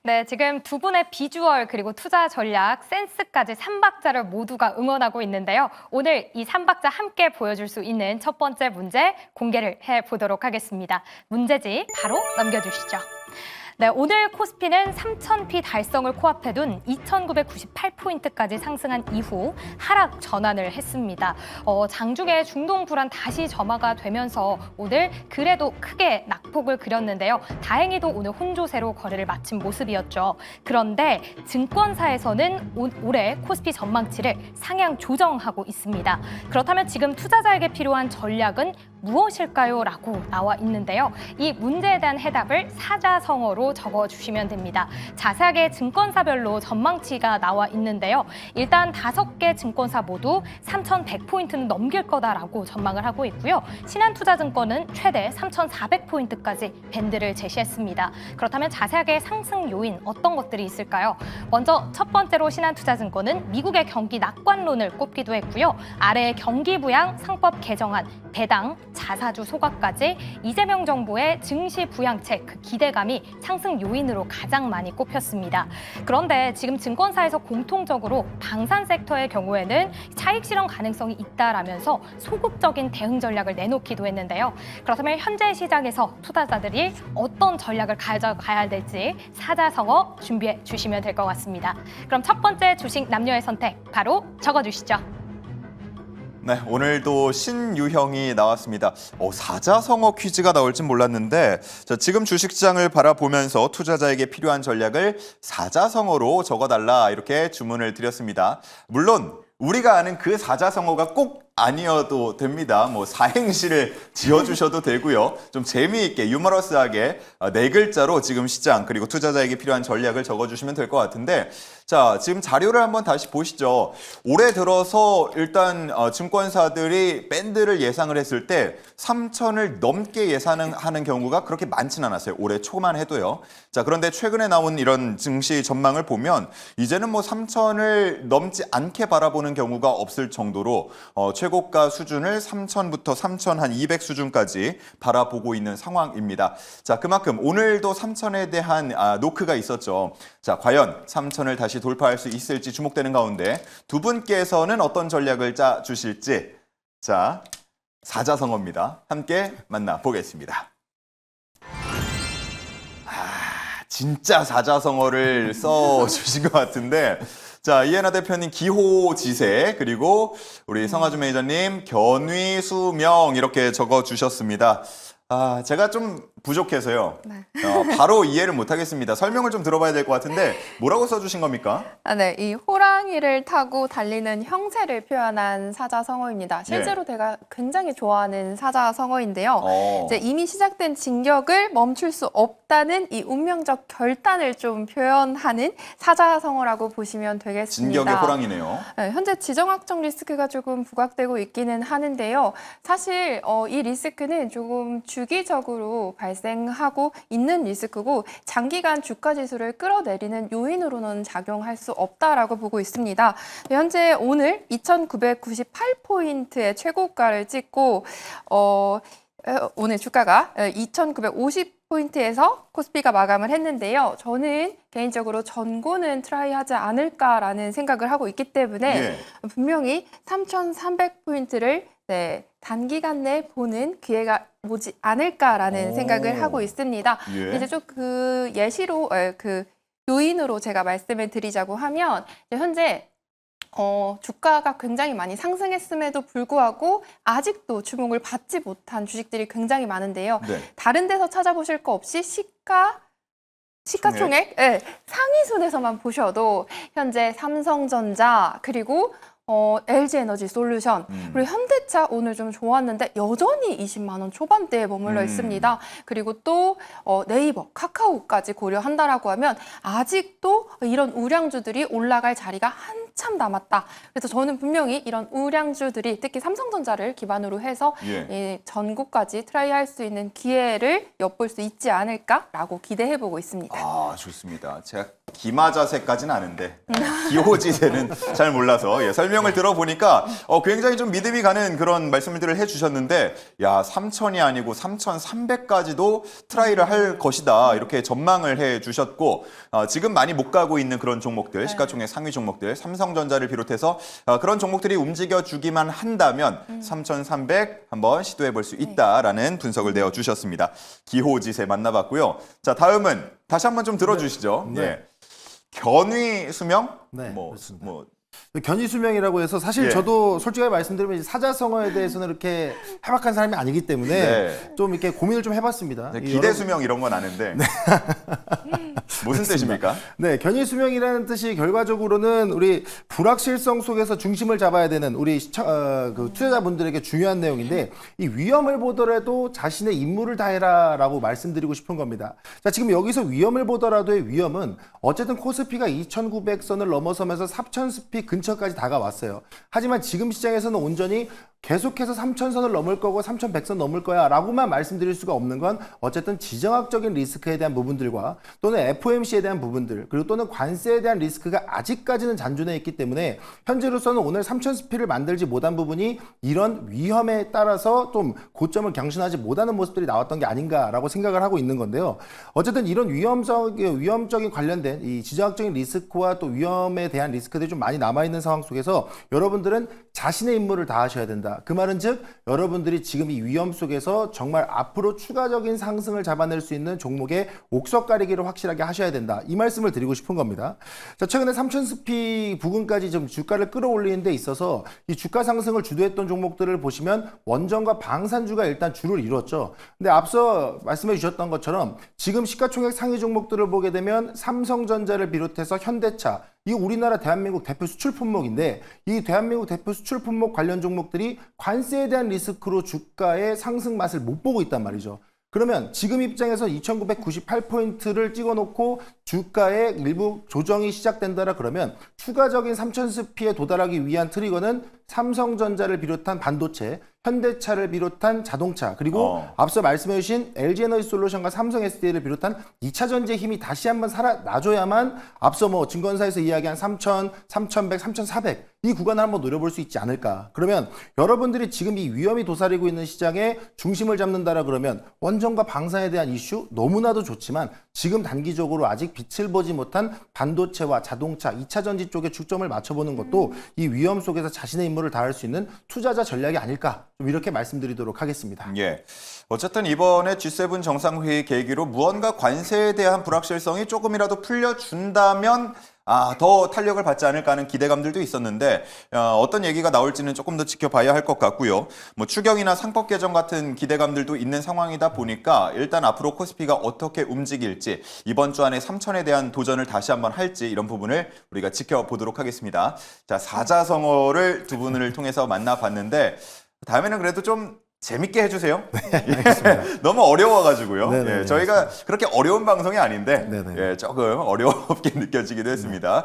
네, 지금 두 분의 비주얼 그리고 투자 전략, 센스까지 3박자를 모두가 응원하고 있는데요. 오늘 이 3박자 함께 보여줄 수 있는 첫 번째 문제 공개를 해보도록 하겠습니다. 문제지 바로 넘겨주시죠. 네, 오늘 코스피는 3000P 달성을 코앞에 둔 2998포인트까지 상승한 이후 하락 전환을 했습니다. 장중에 중동 불안 다시 점화가 되면서 오늘 그래도 크게 낙폭을 그렸는데요. 다행히도 오늘 혼조세로 거래를 마친 모습이었죠. 그런데 증권사에서는 올해 코스피 전망치를 상향 조정하고 있습니다. 그렇다면 지금 투자자에게 필요한 전략은 무엇일까요? 라고 나와 있는데요. 이 문제에 대한 해답을 사자성어로 적어주시면 됩니다. 자세하게 증권사별로 전망치가 나와 있는데요. 일단 5개 증권사 모두 3,100포인트는 넘길 거다라고 전망을 하고 있고요. 신한투자증권은 최대 3,400포인트까지 밴드를 제시했습니다. 그렇다면 자세하게 상승 요인 어떤 것들이 있을까요? 먼저 첫 번째로 신한투자증권은 미국의 경기 낙관론을 꼽기도 했고요. 아래 경기 부양 상법 개정안, 배당, 자사주 소각까지 이재명 정부의 증시 부양책 그 기대감이 상승 요인으로 가장 많이 꼽혔습니다. 그런데 지금 증권사에서 공통적으로 방산 섹터의 경우에는 차익 실현 가능성이 있다라면서 소극적인 대응 전략을 내놓기도 했는데요. 그렇다면 현재 시장에서 투자자들이 어떤 전략을 가져가야 될지 사자성어 준비해 주시면 될 것 같습니다. 그럼 첫 번째 주식 남녀의 선택 바로 적어주시죠. 네, 오늘도 신유형이 나왔습니다. 사자성어 퀴즈가 나올 줄 몰랐는데 지금 주식시장을 바라보면서 투자자에게 필요한 전략을 사자성어로 적어달라 이렇게 주문을 드렸습니다. 물론 우리가 아는 그 사자성어가 꼭 아니어도 됩니다. 사행시를 지어주셔도 되고요. 좀 재미있게 유머러스하게 4글자로 지금 시장 그리고 투자자에게 필요한 전략을 적어주시면 될 것 같은데 자, 지금 자료를 한번 다시 보시죠. 올해 들어서 일단 증권사들이 밴드를 예상을 했을 때 3,000을 넘게 예상하는 경우가 그렇게 많지는 않았어요. 올해 초만 해도요. 자, 그런데 최근에 나온 이런 증시 전망을 보면 이제는 3,000을 넘지 않게 바라보는 경우가 없을 정도로 최고가 수준을 3,000부터 3,200 수준까지 바라보고 있는 상황입니다. 자, 그만큼 오늘도 3,000에 대한 노크가 있었죠. 자, 과연 3,000을 다시 돌파할 수 있을지 주목되는 가운데 두 분께서는 어떤 전략을 짜 주실지 자, 사자성어입니다. 함께 만나보겠습니다. 진짜 사자성어를 써주신 것 같은데 자, 이해나 대표님 기호지세 그리고 우리 성하준 매니저님 견위수명 이렇게 적어주셨습니다. 제가 좀 부족해서요. 네. 바로 이해를 못하겠습니다. 설명을 좀 들어봐야 될 것 같은데 뭐라고 써주신 겁니까? 네, 이 호랑이를 타고 달리는 형세를 표현한 사자성어입니다. 실제로 제가 굉장히 좋아하는 사자성어인데요. 이제 이미 시작된 진격을 멈출 수 없다는 이 운명적 결단을 좀 표현하는 사자성어라고 보시면 되겠습니다. 진격의 호랑이네요. 네, 현재 지정학적 리스크가 조금 부각되고 있기는 하는데요. 사실 이 리스크는 조금 주기적으로 발생하고 있는 리스크고 장기간 주가 지수를 끌어내리는 요인으로는 작용할 수 없다라고 보고 있습니다. 현재 오늘 2,998포인트의 최고가를 찍고 오늘 주가가 2,950포인트에서 코스피가 마감을 했는데요. 저는 개인적으로 전고는 트라이하지 않을까라는 생각을 하고 있기 때문에 분명히 3,300포인트를 단기간 내에 보는 기회가 오지 않을까라는 생각을 하고 있습니다. 이제 좀 그 예시로 그 요인으로 제가 말씀을 드리자고 하면 현재 주가가 굉장히 많이 상승했음에도 불구하고 아직도 주목을 받지 못한 주식들이 굉장히 많은데요. 다른 데서 찾아보실 거 없이 시가총액 상위순에서만 보셔도 현재 삼성전자 그리고 LG에너지 솔루션 그리고 현대차 오늘 좀 좋았는데 여전히 20만 원 초반대에 머물러 있습니다. 그리고 또 네이버, 카카오까지 고려한다라고 하면 아직도 이런 우량주들이 올라갈 자리가 한참 남았다. 그래서 저는 분명히 이런 우량주들이 특히 삼성전자를 기반으로 해서 전고까지 트라이할 수 있는 기회를 엿볼 수 있지 않을까라고 기대해보고 있습니다. 좋습니다. 제가 기마자세까지는 아는데 기호지세는 잘 몰라서 설명을 들어보니까 굉장히 좀 믿음이 가는 그런 말씀들을 해주셨는데 야 3,000이 아니고 3,300까지도 트라이를 할 것이다 이렇게 전망을 해주셨고 지금 많이 못 가고 있는 그런 종목들 시가총액 상위 종목들 삼성전자를 비롯해서 그런 종목들이 움직여주기만 한다면 3,300 한번 시도해볼 수 있다라는 분석을 내어주셨습니다. 기호지세 만나봤고요. 자 다음은 다시 한번 좀 들어주시죠. 네. 예. 견위 수명? 네, 그렇습니다. 뭐 견이 수명이라고 해서 사실 예. 저도 솔직하게 말씀드리면 이제 사자성어에 대해서는 이렇게 해박한 사람이 아니기 때문에 네. 좀 이렇게 고민을 좀 해봤습니다. 이 기대 수명 이런 건 아는데 무슨 뜻입니까? 네, 견이 수명이라는 뜻이 결과적으로는 우리 불확실성 속에서 중심을 잡아야 되는 우리 그 투자자분들에게 중요한 내용인데 이 위험을 보더라도 자신의 임무를 다해라라고 말씀드리고 싶은 겁니다. 자, 지금 여기서 위험을 보더라도의 위험은 어쨌든 코스피가 2,900선을 넘어서면서 3,000스피 근처까지 다가왔어요. 하지만 지금 시장에서는 온전히 계속해서 3,000선을 넘을 거고 3,100선 넘을 거야 라고만 말씀드릴 수가 없는 건 어쨌든 지정학적인 리스크에 대한 부분들과 또는 FOMC에 대한 부분들 그리고 또는 관세에 대한 리스크가 아직까지는 잔존해 있기 때문에 현재로서는 오늘 3,000스피를 만들지 못한 부분이 이런 위험에 따라서 좀 고점을 경신하지 못하는 모습들이 나왔던 게 아닌가라고 생각을 하고 있는 건데요. 어쨌든 이런 위험적인 관련된 이 지정학적인 리스크와 또 위험에 대한 리스크들이 좀 많이 남아있는 상황 속에서 여러분들은 자신의 임무를 다하셔야 된다. 그 말은 즉 여러분들이 지금 이 위험 속에서 정말 앞으로 추가적인 상승을 잡아낼 수 있는 종목의 옥석 가리기를 확실하게 하셔야 된다. 이 말씀을 드리고 싶은 겁니다. 자, 최근에 3,000스피 부근까지 좀 주가를 끌어올리는 데 있어서 이 주가 상승을 주도했던 종목들을 보시면 원전과 방산주가 일단 주를 이뤘죠. 근데 앞서 말씀해 주셨던 것처럼 지금 시가총액 상위 종목들을 보게 되면 삼성전자를 비롯해서 현대차 이 우리나라 대한민국 대표 수출 품목인데 이 대한민국 대표 수출 품목 관련 종목들이 관세에 대한 리스크로 주가의 상승 맛을 못 보고 있단 말이죠. 그러면 지금 입장에서 2,998포인트를 찍어놓고 주가의 일부 조정이 시작된다라 그러면 추가적인 3,000스피에 도달하기 위한 트리거는 삼성전자를 비롯한 반도체, 현대차를 비롯한 자동차 그리고 앞서 말씀해 주신 LG에너지솔루션과 삼성 SDI를 비롯한 2차 전지의 힘이 다시 한번 살아나줘야만 앞서 뭐 증권사에서 이야기한 3,000, 3,100, 3,400 이 구간을 한번 노려볼 수 있지 않을까. 그러면 여러분들이 지금 이 위험이 도사리고 있는 시장에 중심을 잡는다라 그러면 원전과 방산에 대한 이슈 너무나도 좋지만 지금 단기적으로 아직 빛을 보지 못한 반도체와 자동차, 2차 전지 쪽에 축점을 맞춰보는 것도 이 위험 속에서 자신의 임무를 다할 수 있는 투자자 전략이 아닐까. 좀 이렇게 말씀드리도록 하겠습니다. 예. 어쨌든 이번에 G7 정상회의 계기로 무언가 관세에 대한 불확실성이 조금이라도 풀려준다면 더 탄력을 받지 않을까 하는 기대감들도 있었는데 어떤 얘기가 나올지는 조금 더 지켜봐야 할 것 같고요. 뭐 추경이나 상법 개정 같은 기대감들도 있는 상황이다 보니까 일단 앞으로 코스피가 어떻게 움직일지 이번 주 안에 3,000에 대한 도전을 다시 한번 할지 이런 부분을 우리가 지켜보도록 하겠습니다. 자, 사자성어를 두 분을 통해서 만나봤는데 다음에는 그래도 좀 재밌게 해주세요. 네, 너무 어려워가지고요. 네네, 예, 저희가 그렇게 어려운 방송이 아닌데 네네. 예, 조금 어렵게 느껴지기도 했습니다.